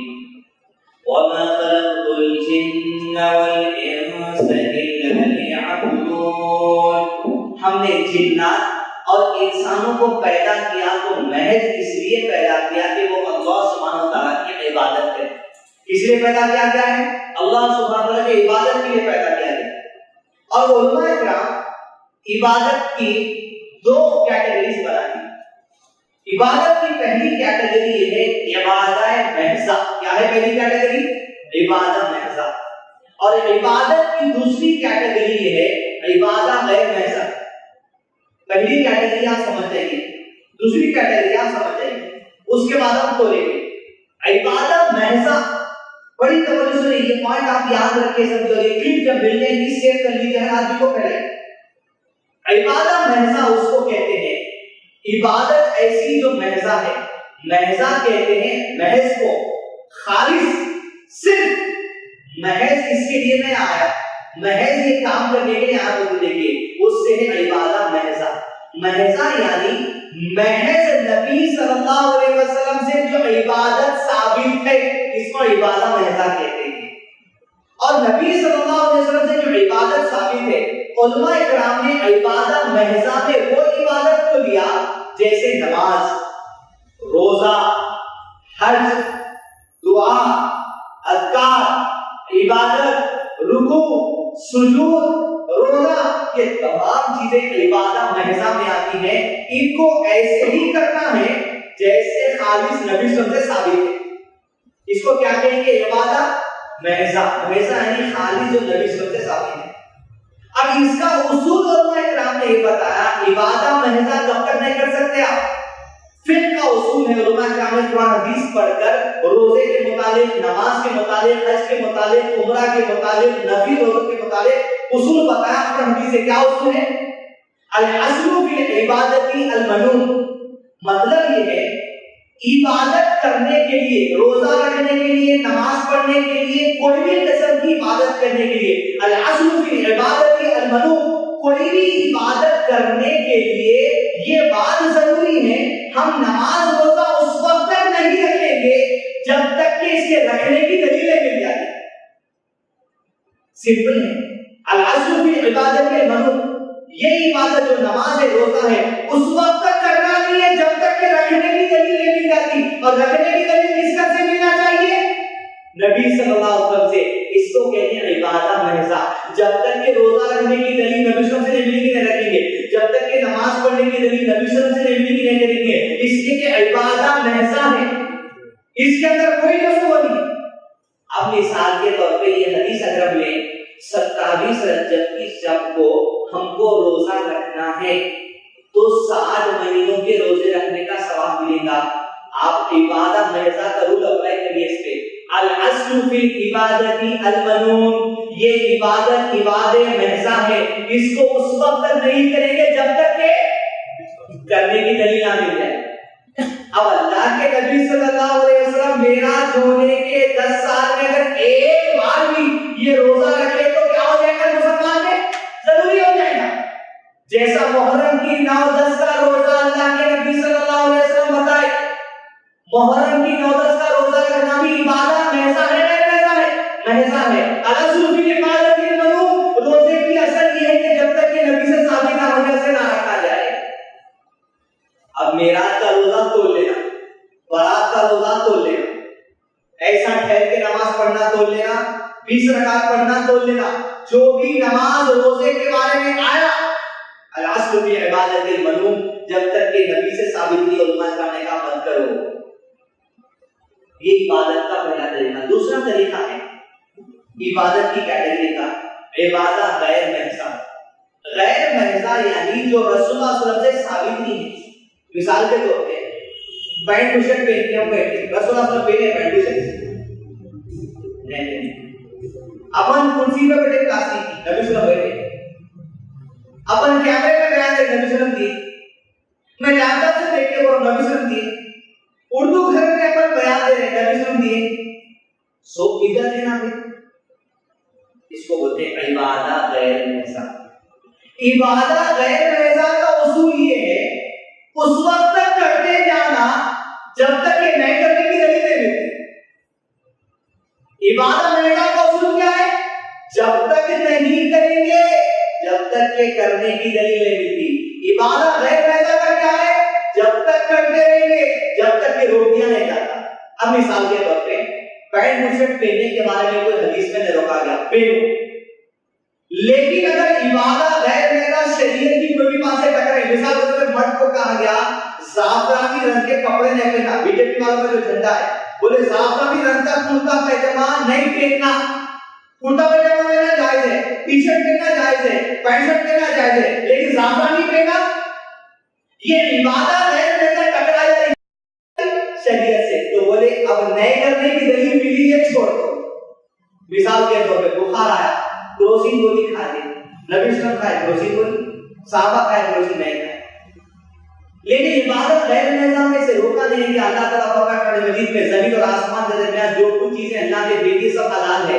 وَمَا خَلَقْتُ الْجِنَّ وَالْإِنسَ إِلَّا لِيَعْبُدُونَ. ہم نے جنات اور انسانوں کو پیدا کیا تو محض اس لیے پیدا کیا کہ وہ اللہ سبحانہ وتعالیٰ کی عبادت کریں. کس لیے پیدا کیا گیا ہے؟ اللہ سبحانہ وتعالیٰ کی عبادت کے لیے پیدا کیا گیا. اور علماء کرام عبادت کی 2 کیٹیگریز بنائی. عبادت کی پہلی کیٹیگری یہ ہے عبادت محضہ. کیا ہے پہلی کیٹیگری؟ عبادت محضہ. اور عبادت کی دوسری کیٹیگری یہ ہے عبادت غیر محضہ. پہلی کیٹیگری آپ سمجھ جائیے، دوسری کیٹیگری آپ سمجھ جائیے، اس کے بعد ہم کھولیں گے. عبادت محضہ بڑی توجہ سے یہ پوائنٹ آپ یاد رکھیں، سمجھو یہ کلپ جب مل جائے گی سیو کر لیجیے، ہر آدمی کو پھیلائیں. عبادت محضہ اس کو کہتے ہیں، عبادت ایسی جو محضہ ہے. محضہ کہتے ہیں محض کو، خالص، صرف محض اس کے لیے میں آیا، محض یہ کام کرنے کے لیے آیا ہوں. دیکھیے اس سے ہے عبادت محضہ. محضہ یعنی محض نبی صلی اللہ علیہ وسلم سے جو عبادت ثابت ہے اس کو عبادت محضہ کہتے ہیں. اور نبی صلی اللہ علیہ وسلم سے جو عبادت ثابت ہے، علماء کرام نے عبادت محضہ میں وہ عبادت کو لیا جیسے نماز، روزہ، حج، دعا، اذکار، عبادت، رکوع، سجود، روزہ، یہ تمام چیزیں عبادت محضہ میں آتی ہیں. ان کو ایسے ہی کرنا ہے جیسے خالص نبی صلی اللہ علیہ وسلم سے ثابت ہے. اس کو کیا کہیں گے؟ عبادت محضہ. محضہ یعنی خالص جو نبی صلی اللہ علیہ وسلم سے ثابت ہے. اب اس کا اصول علماء کرام نے یہ بتایا، عبادت محضہ کب تک نہیں کر سکتے آپ؟ فقہ کا اصول ہے. علماء کرام نے قرآن حدیث پڑھ کر روزے کے متعلق، نماز کے متعلق، حج کے متعلق، عمرہ کے متعلق، نفلی روزوں کے متعلق اصول بتایا. قرآن حدیث سے کیا اصول ہے؟ الاصل فی العبادت المنون. مطلب یہ ہے عبادت کرنے کے لیے، روزہ رکھنے کے لیے، نماز پڑھنے کے لیے، کوئی بھی قسم کی عبادت کرنے کے لیے، الاصل فی العبادت المنون، کوئی بھی عبادت کرنے کے لیے یہ بات ضروری ہے ہم نماز روزہ اس وقت تک نہیں رکھیں گے جب تک کہ اس کے رکھنے کی دلیلیں مل جائیں. سمپل ہے. الاصل فی العبادت المنون، یہ عبادت جو نماز ہے، روزہ ہے، اس وقت تک کرنا نہیں ہے جب تک کہ رکھنے کی دلیلیں مل جاتی. اور رکھنے کی دلیل کس کا سے ملنا چاہیے؟ نبی صلی اللہ علیہ وسلم سے. اس کو کہتے ہیں عبادت محضہ. جب تک کہ روزہ رکھنے کی دلیل نبی صلی اللہ علیہ وسلم سے نہیں ملے گی نہیں رکھیں گے. جب تک کہ نماز پڑھنے کی دلیل نبی صلی اللہ علیہ وسلم سے نہیں ملے گی نہیں کریں گے. اس لیے کہ عبادت محضہ ہے، اس کے اندر کوئی جزو نہیں. اب مثال کے طور پہ یہ حدیث اگر ہم لیں 27 رجب کی شب کو ہم کو روزہ رکھنا ہے تو 60 مہینوں کے روزے رکھنے کا ثواب ملے گا. آپ عبادت محضہ کا رول اپلائی کریے اس پہ. الاصل فی العبادت المنون، یہ عبادت محضہ ہے، اس کو اس وقت تک نہیں کریں گے جب تک کہ کرنے کی دلیل نہ مل جائے. اب اللہ کے نبی صلی اللہ علیہ وسلم معراج ہونے کے 10 سال میں اگر ایک بار بھی یہ روزہ رکھے تو کیا ہو جائے گا؟ مسلمان میں ضروری ہو جائے گا. جیسا محرم کی 9-10 کا روزہ اللہ کے نبی صلی اللہ علیہ وسلم بتائے، محرم کی 9-10 کا روزہ رکھنا بھی عبادت محضہ ہے. محضہ ہے. الاصل فی العبادت المنون، روزے کی اصل یہ ہے کہ جب تک کہ نبی سے ثابت نہ ہونے سے نہ رکھا جائے. اب معراج کا روزہ تول لینا، برات کا روزہ تول لینا، ایسا ٹھہر کے نماز پڑھنا تول لینا، 20 رکعت پڑھنا تول لینا، جو بھی نماز روزے کے بارے میں آیا الاصل فی عبادت المنون، جب تک کہ نبی سے ثابت نہیں علماء کرنے کا مت کرو. یہ عبادت کا پہلا طریقہ. دوسرا طریقہ ہے عبادت کی کیٹیگری کا عبادت غیر محضہ. غیر محضہ یعنی جو رسول اللہ صلی اللہ علیہ وسلم سے ثابت نہیں ہے. مثال کے طور پہ پینٹ ٹی شرٹ پہن کے ہم بیٹھے، رسول اللہ صلی اللہ علیہ وسلم پہنے پینٹ ٹی شرٹ نہیں. اپن کرسی پہ بیٹھے پلاسٹک کی، نبی صلی اللہ علیہ وسلم بیٹھے. اپن کیمرے میں بیان دے، نبی صلی اللہ علیہ وسلم دیے. میں لیپ ٹاپ سے دیکھ کے وہ نبی صلی اللہ علیہ وسلم دیے. اردو گھر میں اپن بیان دے رہے، نبی صلی اللہ علیہ وسلم دیے. سو بدعت ہے نا. اس کو بولتے ہیں عبادت غیر محضہ. عبادت غیر محضہ کا اصول یہ ہے اس وقت تک کرتے جانا جب تک کہ نہیں کرنے کی دلیل نہیں ملتی. عبادت محضہ کا اصول کیا ہے؟ جب تک نہیں کریں گے جب تک کہ کرنے کی دلیل نہیں ملتی. عبادت غیر محضہ کا کیا ہے؟ جب تک کرتے رہیں گے جب تک کہ روک دیا نہیں جاتا. اب مثال کے طور پہ پینٹ شرٹ پہننے کے بارے میں کوئی حدیث میں نہیں روکا گیا، پہنو. لیکن اگر عبادت غیر محضہ شریعت کی کوئی بھی بات سے ٹکرائے، مثال کے طور پہ مرد کو کہا گیا زعفرانی رنگ کے کپڑے نہیں پہننا، بی جے پی والوں کا جو جھنڈا ہے بولے زعفرانی رنگ کا کرتا پائجامہ نہیں پہننا. کرتا پائجامہ پہننا جائز ہے، ٹی شرٹ پہننا جائز ہے، پینٹ شرٹ پہننا جائز ہے، لیکن زعفرانی پہننا یہ عبادت غیر محضہ ٹکرا جائے شریعت سے. تو بولے اب نئے کرنے کی دلیل ملی ہے، چھوڑ دو. مثال کے طور پہ بخار آیا، کروسین گولی کھا لی، نبی صلی اللہ علیہ وسلم کھائے کروسین گولی، صحابہ کھائے کروسین نہیں کھائے. لیکن عبادت غیر محضہ میں سے روکا نہیں کہ اللہ تعالیٰ قرآن مجید میں زمین اور آسمان کے درمیان جو کچھ چیزیں اللہ نے دی سب حلال ہے.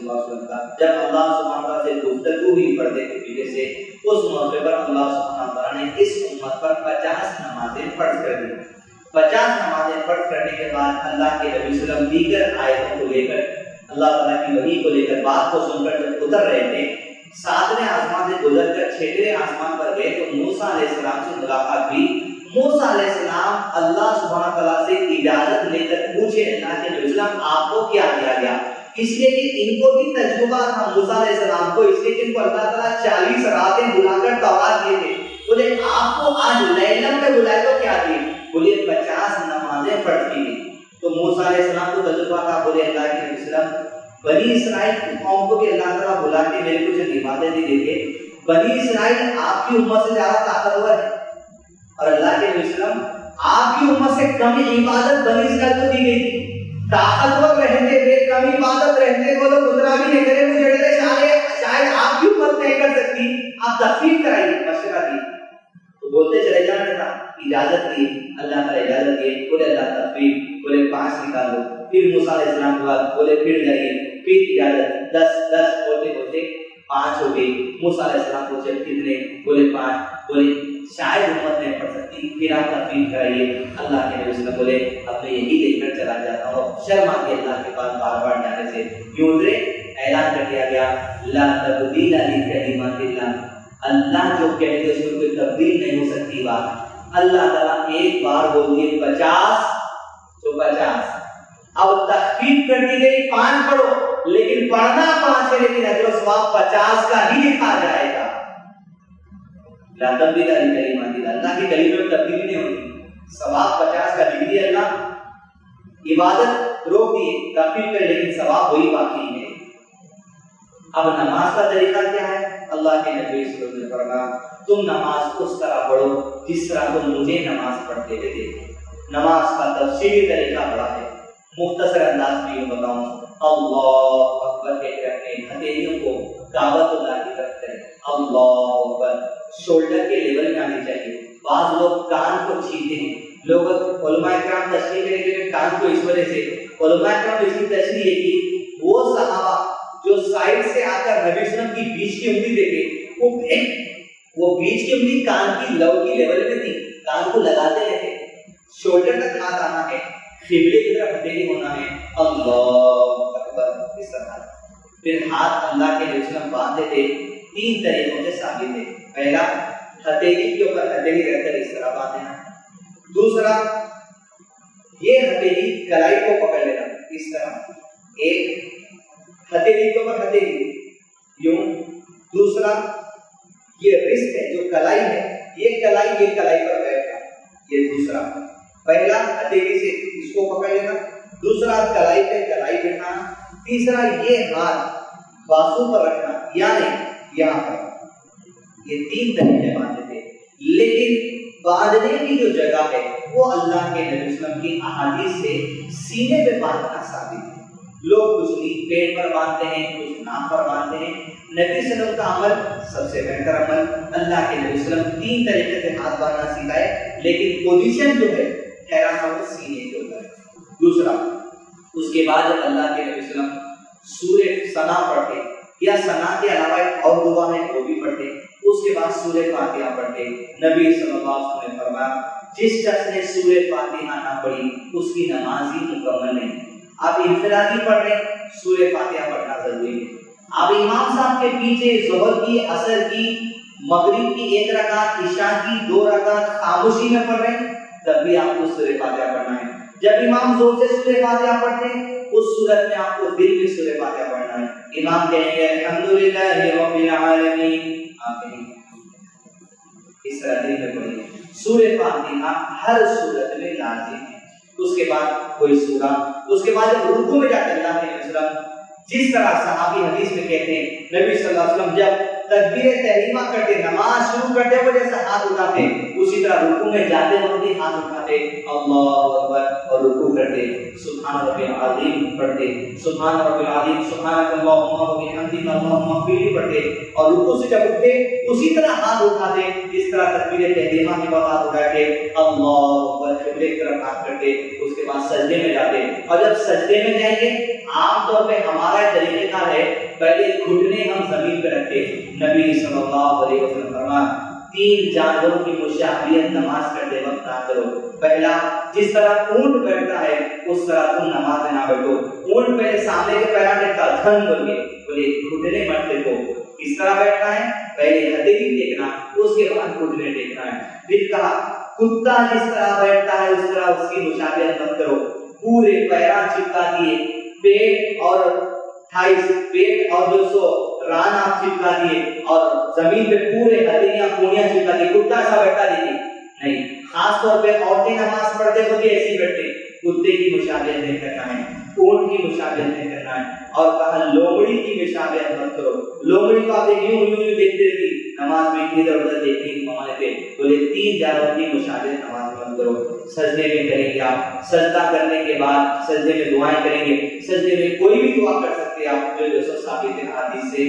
صلی اللہ علیہ وسلم کا جب اللہ سبحانہ تعالیٰ سے گفتگو ہوئی پردے کے پیچھے سے، اس موقع پر اللہ سبحانہ تعالیٰ نے اس امت پر 50 نمازیں فرض کر دی۔ 50 نمازیں فرض کرنے کے بعد اللہ کے نبی صلی اللہ علیہ وسلم دیگر آیتوں کو لے کر، اللہ تعالیٰ کی وحی کو لے کر، بات کو سن کر جب اتر رہے تھے، 7ویں آسمان سے گزر کر 6ویں آسمان پر گئے تو موسیٰ علیہ السلام سے ملاقات ہوئی۔ موسیٰ علیہ السلام اللہ سبحانہ تعالیٰ سے اجازت لے کر پوچھے اللہ کے نبی صلی اللہ علیہ وسلم آپ کو کیا دیا گیا؟ اس لیے کہ ان کو بھی تجربہ تھا موسیٰ علیہ السلام کو، اس لیے کہ ان کو اللہ تعالیٰ 40 راتیں بلا کر تورات دیے تھے۔ بولے آپ کو آج لیلہ میں بلائے تو کیا دیے؟ بولے 50 نمازیں فرض کی گئی۔ تو موسیٰ علیہ السلام کو تجربہ تھا، بولے اللہ کے نبی صلی اللہ علیہ وسلم بنی اسرائیل کی قوم کو بھی اللہ تعالیٰ بلا کے میرے کچھ عبادتیں نہیں دیتے، بنی اسرائیل آپ کی امت سے زیادہ طاقتور ہے، اور اللہ کے نبی صلی اللہ علیہ وسلم آپ کی امت سے کم عبادت بنی اسرائیل کو دی گئی تھی۔ طاقتور رہتے ہوئے کم عبادت رہتے وہ لوگ اتنا بھی نہیں کرے، مجھے ڈرے شاید آپ کی امت نہیں کر سکتی، آپ تخفیف کرائیے، مشورہ دی تو بولتے چلے جانا تھا۔ اجازت دی اللہ تعالیٰ، اجازت دیے، بولے اللہ تخفیف، بولے 5 نکال دو۔ پھر موسیٰ علیہ السلام کے بعد بولے پھر جائیے، پھر اجازت 10 بولتے بولتے 5 ہو گئی۔ موسیٰ علیہ السلام پوچھے کتنے؟ بولے 5۔ بولے شاید امت نہیں پڑھ سکتی، پھر آپ تخفیف کرائیے۔ اللہ کے نبی صلی اللہ علیہ وسلم بولے اب میں یہی دیکھ کر چلا جاتا ہوں، شرم آتی اللہ کے پاس بار بار جانے سے۔ یوں اعلان کر دیا گیا لا تبدیل لکلمات اللہ، اللہ جو کہے گا اس میں کوئی تبدیل نہیں ہو سکتی بات۔ اللہ تعالیٰ ایک بار بول دیے 50 تو 50، اب تخفیف کر دی گئی 5 پڑھو، لیکن پڑھنا 5 ہے، لیکن اجر و ثواب 50 کا ہی لکھا جائے گا۔ لا تبدیل لکلمات اللہ، اللہ کی کلمے میں تبدیلی نہیں ہوتی، ثواب 50 کا لکھ دیا اللہ، عبادت روک دیے تخفیف کر، لیکن ثواب وہی باقی ہے۔ اب نماز کا طریقہ کیا ہے؟ اللہ کے نبی صلی اللہ علیہ وسلم نے فرمایا تم نماز اس طرح پڑھو جس طرح تم مجھے نماز پڑھتے ہوئے دیکھو۔ نماز کا تفصیلی طریقہ بڑا ہے، مختصر انداز میں یوں بتاؤں، اللہ اکبر کہہ کر اپنے ہتھیلیوں کو کعبۃ اللہ کی طرف کریں، اللہ اکبر، شولڈر کے لیول میں آنی چاہیے۔ بعض لوگ کان کو چھیتے ہیں، لوگ علماء کرام تشریح کریں کہ کان کو اس وجہ سے، علماء کرام اس کی تشریح ہے کہ وہ صحابہ جو سائڈ سے آ کر نبی صلی اللہ علیہ وسلم کی بیچ کی انگلی دیکھے، وہ بیچ کی انگلی کان کی لو کی لیول میں تھی، کان کو لگاتے رہتے، شولڈر تک ہاتھ آنا ہے، قبلے کی طرف ہتھیلی ہونا ہے، اللہ اکبر، اس طرح۔ پھر ہاتھ اللہ کے نبی صلی اللہ علیہ وسلم باندھتے تھے، 3 طریقوں سے ثابت ہے۔ پہلا، ہتھیلی کے اوپر ہتھیلی رکھ کر اس طرح باندھنا۔ دوسرا، یہ ہتھیلی کلائی کو پکڑ لینا اس طرح، ایک ہتھیلی کے اوپر ہتھیلی یوں، دوسرا یہ رسٹ ہے جو کلائی ہے، یہ کلائی پر بیٹھنا، یہ دوسرا۔ پہلا ہتھیلی سے اس کو پکڑ لینا، دوسرا کلائی پہ کلائی بٹھانا، تیسرا یہ ہاتھ بازو پر رکھنا، یعنی یہاں پر۔ یہ 3 طریقے باندھتے تھے، لیکن باندھنے کی جو جگہ ہے وہ اللہ کے نبی صلی اللہ علیہ وسلم کی احادیث سے سینے پہ باندھنا ثابت ہے۔ لوگ کچھ پیٹ پر باندھتے ہیں، کچھ ناک پر باندھتے ہیں۔ نبی صلی اللہ علیہ وسلم کا عمل سب سے بہتر عمل، اللہ کے نبی صلی اللہ علیہ وسلم 3 طریقے سے ہاتھ باندھنا سکھائے، لیکن پوزیشن جو ہے ٹھہرانا وہ سینے کے اوپر ہے۔ دوسرا، اس کے بعد جب اللہ کے نبی صلی اللہ علیہ وسلم سورہ ثنا پڑھتے یا ثنا کے علاوہ ایک اور دعا ہے وہ بھی پڑھتے، اس کے بعد سورہ فاتحہ پڑھتے۔ نبی صلی اللہ علیہ وسلم نے فرمایا جس شخص نے سورہ فاتحہ نہ پڑھی اس کی نماز ہی مکمل نہیں۔ آپ انفرادی پڑھ رہے ہیں، سورہ فاتحہ پڑھنا ضروری ہے۔ آپ امام صاحب کے پیچھے ظہر کی، عصر کی، مغرب کی 1 رکعت، عشاء کی 2 رکعت خاموشی میں پڑھ رہے ہیں، تب بھی آپ کو سورہ فاتحہ پڑھنا ہے۔ جب امام زور سے سورہ فاتحہ پڑھتے ہیں اس صورت میں آپ کو دل میں سورہ فاتحہ پڑھنا ہے۔ امام کہیں گے الحمدللہ رب العالمین، آپ کہیں اس طرح دل میں پڑھیں۔ سورہ فاتحہ ہر صورت میں لازم ہے۔ اس کے بعد کوئی سورہ، اس کے بعد جب رکوع میں جاتے اللہ کے نبی صلی اللہ علیہ وسلم جس طرح صحابی حدیث میں کہتے ہیں نبی صلی اللہ علیہ وسلم جب تکبیر تحریمہ کرتے، نماز شروع کرتے وہ جیسے ہاتھ اٹھاتے، اسی طرح رکوع میں جاتے وقت بھی ہاتھ اٹھاتے، اللہ اکبر، اور رکوع کرتے سبحان ربی العظیم پڑھتے، سبحان ربی العظیم، سبحانک اللہم و بحمدک اللہم اغفر لی پڑھتے، اور رکوع سے جب اٹھتے اسی طرح ہاتھ اٹھاتے، جس طرح تکبیر تحریمہ کے بعد ہاتھ اٹھا کے اللہ اکبر قبلے کی طرف ہاتھ کرتے، اس کے بعد سجدے میں جاتے، اور جب سجدے میں جائیں گے عام طور پہ ہمارا طریقہ کار ہے پہلے گھٹنے ہم زمین پہ رکھتے، نبی صلی اللہ علیہ وسلم فرمایا 3 جانوروں کی مشابہت نماز کرتے وقت نہ کرو، پہلا جس طرح اونٹ بیٹھتا ہے اس طرح تم نماز میں نہ بیٹھو، اونٹ پہلے سامنے کے پیروں ٹیکتا دھن بولے گھٹنے مت ٹیکو، کس طرح بیٹھنا ہے پہلے ہتھیلی ٹیکنا اس کے بعد گھٹنے ٹیکنا ہے، پھر کہا کتا جس طرح بیٹھتا ہے اس طرح اس کی مشابہت مت کرو، پورے پیروں چپکا دیے، پیٹ اور تھائس، پیٹ اور جو سو ران آپ چپکا دیے اور زمین پہ پورے ہتھیلیاں کونیاں چپکا دیے، کتا ایسا بیٹھتا نہیں، خاص طور پہ عورتیں نماز پڑھتے ہوئے بھی ایسے بیٹھتے، کتے کی مشابہت نہیں کرنا ہے، اونٹ کی مشابہت نہیں کرنا ہے، اور کہا لومڑی کی مشابہت مت کرو، لومڑی کو آپ یوں دیکھتے رہتی نماز میں ادھر ادھر دیکھنے کی ممانے پہ، بولے 3 جانوروں کی مشابہت نماز میں مت کرو، سجدے میں کریں گے آپ، سجدہ کرنے کے بعد سجدے میں دعائیں کریں گے، سجدے میں کوئی بھی دعا کر سکتے ہیں آپ جو سب ثابت ہے حدیث سے،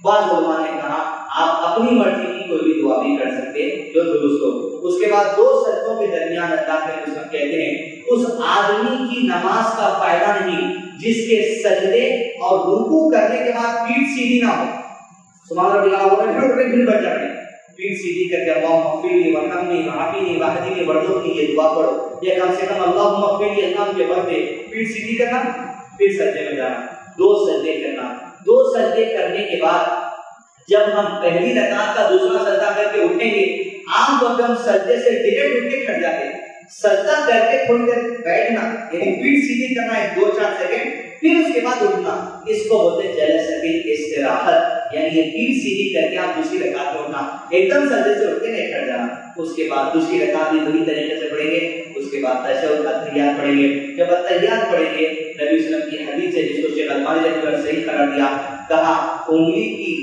بعض علماء نے کہا آپ اپنی مرضی کی کوئی بھی دعا بھی کر سکتے جو درست ہو، اس کے بعد 2 سجدوں کے درمیان اللہ کے رسول کہتے ہیں اس آدمی کی نماز کا فائدہ نہیں جس کے سجدے اور رکوع کرنے کے بعد پیٹھ سیدھی نہ ہو، سبحان اللہ پھر بچ جائے، پیٹھ سیدھی کر کے اللہم اغفر لی وارحمنی وعافنی واہدنی وارزقنی یہ دعا پڑھو، یا کم سے کم اللہم اغفر لی اللہ کے پڑھتے پیٹھ سیدھی کرنا، پھر سجدے میں جانا، 2 سجدے کرنا، 2 سجدے کرنے کے بعد جب ہم پہلی رکعت کا دوسرا سجدہ کر کے اٹھیں گے عام طور پہ ہم سجدے سے ڈائریکٹ اٹھ کے کھڑ جاتے ہیں، سجدہ کر کے تھوڑی دیر بیٹھنا یعنی پیٹھ سیدھی کرنا ہے 2-4 سیکنڈ، پھر اس کے بعد اٹھنا، اس کو بولتے ہیں جلسۃ استراحت، یعنی یہ پیٹھ سیدھی کر کے آپ دوسری رکعت میں اٹھنا، ایک دم سجدے سے اٹھ کے نہیں کھڑ جانا، اس کے بعد دوسری رکعت بھی وہی طریقے سے پڑھیں گے، اس کے بعد تشہد التحیات پڑھیں گے، جب التحیات پڑھیں گے نبی صلی اللہ علیہ وسلم کی حدیث ہے جس کو شیخ البانی رحمۃ اللہ صحیح قرار دیا، کہا انگلی کی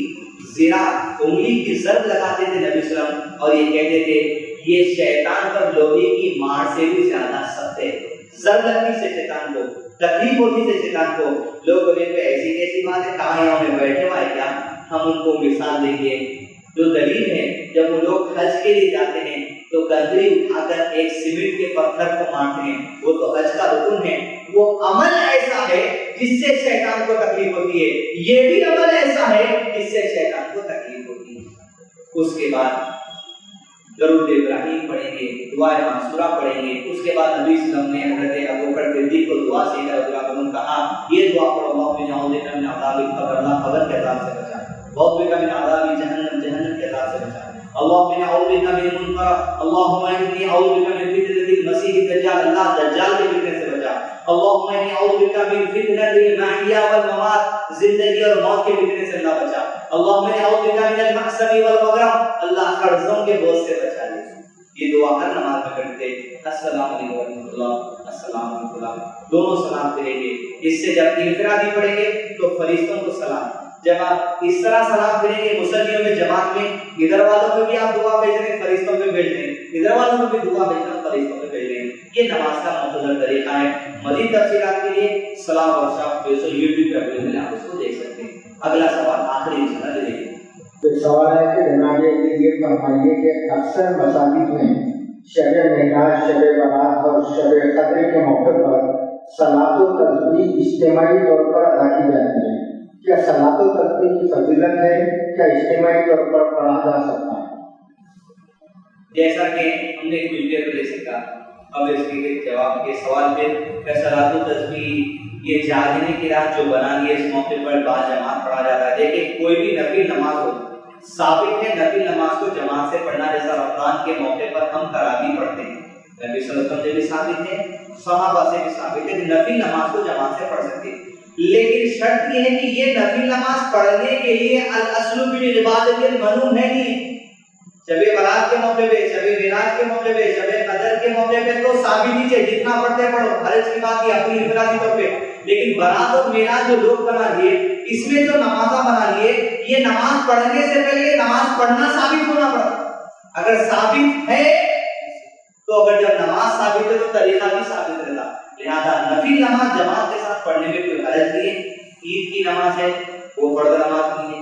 زرا انگلی کی ضرب لگاتے تھے نبی صلی اللہ علیہ وسلم اور یہ کہتے تھے یہ شیطان پر لوہے کی مار سے بھی زیادہ سخت ہے، ضرب لگتی سے شیطان کو تکلیف ہوتی ہے، شیطان کو لوگ بولے کہ ایسی کیسی بات ہے، کہاں یہاں میں بیٹھے ہوئے کیا، ہم ان کو مثال دیں گے، جو دلیل ہے جب وہ لوگ حج کے لیے جاتے ہیں تو گدری اٹھا کر ایک سیمنٹ کے پتھر کو مارتے ہیں، وہ تو حج کا رکن ہے، وہ عمل ایسا ہے جس سے شیطان کو تکلیف ہوتی ہے، یہ بھی عمل ایسا ہے جس سے شیطان کو تکلیف ہوتی ہے، اس کے بعد درود ابراہیم پڑھیں گے، دعا منصورہ پڑھیں گے، اس کے بعد نبی صلی اللہ علیہ وسلم نے حضرت ابوبکر صدیق کو دعا سکھائی، رضی اللہ عنہ کہا یہ دعا پڑھو اللہم اعوذ بک من عذاب القبر، اللہ قبر کے عذاب سے بچا، اعوذ بک من عذاب جہنم، جہنم کے عذاب سے بچا، اللہم اعوذ بک من المنکر، اللہم انی اعوذ بک من فتنة المسیح الدجال، اللہ دجال کے فتنے سے بچا، اللہم انی اعوذ بک من فتنة المحیا والممات، زندگی اور موت کے فتنے سے اللہ بچا، اللہم انی اعوذ بک من المأثم والمغرم، اللہ قرضوں کے بوجھ سے بچا لے، یہ دعا ہر نماز میں کرتے، السلام علیکم ورحمۃ اللہ، السلام علیکم اللہ، دونوں سلام کریں گے، اس سے جب انفرادی پڑھیں گے تو فرشتوں کو سلام، جب آپ اس طرح سلام کریں گے مصلیوں میں جماعت میں، ادھر والوں کو بھی آپ دعا بھیج رہے ہیں فرشتوں میں بھیج رہے ہیں، ادھر والوں کو بھی دعا بھیجنا فرشتوں میں بھیج رہے ہیں، یہ نماز کا مختصر طریقہ ہے، مزید تفصیلات کے لیے سلام ورکشاپ جو سو یوٹیوب پہ اویلیبل ہے آپ اس کو دیکھ سکتے ہیں۔ اگلا سوال آخری انشاءاللہ دے دیں۔ ایک سوال ہے کہ جناب یہ فرمائیے کہ اکثر مساجد میں شب معراج، شب برات اور شب قدر کے موقع پر صلاۃ و تسبیح اجتماعی طور پر ادا کی جاتی ہے، کیا صلاۃ و تسبیح کی فضیلت ہے، کیا اجتماعی طور پر پڑھا جا سکتا ہے؟ جیسا کہ ہم نے کچھ دیر پہلے سے کہا، اب اس کے جواب کے سوال پہ کہ صلاۃ و تسبیح یہ جاگنے کی رات جو بنا لی ہے اس موقع پر باجماعت پڑھا جاتا ہے، دیکھیں کوئی بھی نفل نماز ہو ثابت ہے نفل نماز کو جماعت سے پڑھنا، جیسا رمضان کے موقع پر ہم تراویح پڑھتے ہیں، نبی صلی اللہ علیہ وسلم سے بھی ثابت ہے، صحابہ سے بھی ثابت ہے کہ نفل نماز کو جماعت سے پڑھ سکتے ہیں، لیکن شرط یہ ہے کہ یہ نفل نماز پڑھنے کے لیے الاصل بالعبادت المنون ہے نہیں، شب برات کے موقع پہ، شب معراج کے موقع پہ، شب قدر کے موقع پہ تو ثابت ہی ہے جتنا پڑھتے پڑھو، حرج کی بات یہ اپنی انفرادی طور پہ، لیکن برات اور معراج جو لوگ بنا دیے اس میں جو نمازہ بنا لیے یہ نماز پڑھنے سے پہلے یہ نماز پڑھنا ثابت ہونا پڑتا. اگر ثابت ہے تو اگر جب نماز ثابت ہے تو طریقہ بھی ثابت رہتا. لہذا نفل نماز جماعت کے ساتھ پڑھنے میں کوئی حرج نہیں ہے. عید کی نماز ہے وہ فرض نماز نہیں ہے,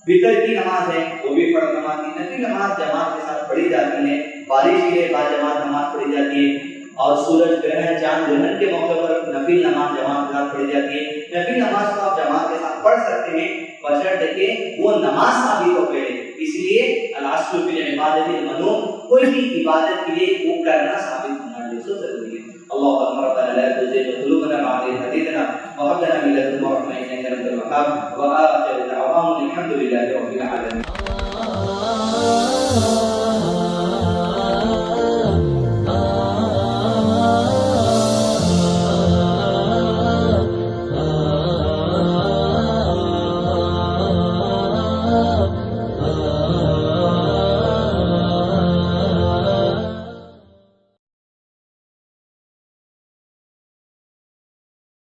فطر کی نماز ہے وہ بھی فرض نماز نہیں. نفل نماز جماعت کے ساتھ پڑھی جاتی ہے. بارش کے بعد جماعت نماز پڑھی جاتی ہے اور سورج گرہن چاند گرہن کے موقع پر نفل نماز جماعت کے ساتھ پڑھی جاتی ہے. نفل نماز کو آپ جماعت کے ساتھ پڑھ سکتے ہیں بشرط کہ وہ نماز ثابت ہو پہلے. اس لیے الاصل فی العبادۃ المنوع, کوئی بھی عبادت کے لیے وہ کرنا ثابت ہونا ضروری ہے. اللهم ربنا لا تزغ قلوبنا بعد إذ هديتنا وهب لنا من لدنك رحمة إنك أنت الوهاب. وآخر دعوانا الحمد لله رب العالمين.